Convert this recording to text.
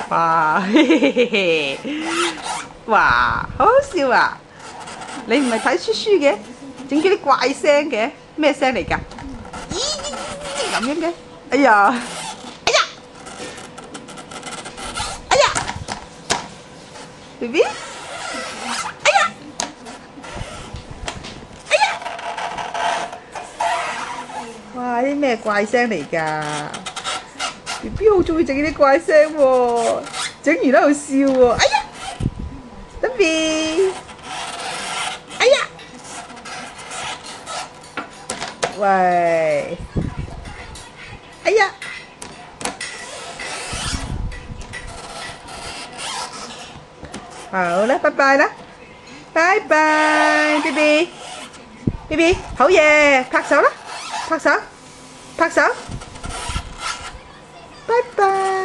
哇，嘿嘿嘿嘿，哇，好好笑啊！你唔係睇書書嘅，整嗰啲怪聲嘅，咩聲嚟㗎？咦咁樣嘅？哎呀，哎呀，哎呀，BB，哎呀，哎呀，哇！啲咩怪聲嚟㗎？BB 好中意整呢啲怪聲喎，整完喺度笑喎，哎呀，BB，哎呀，喂，哎呀，好啦，拜拜啦，拜拜，BB，BB，好嘢，拍手啦，拍手，拍手，拜拜。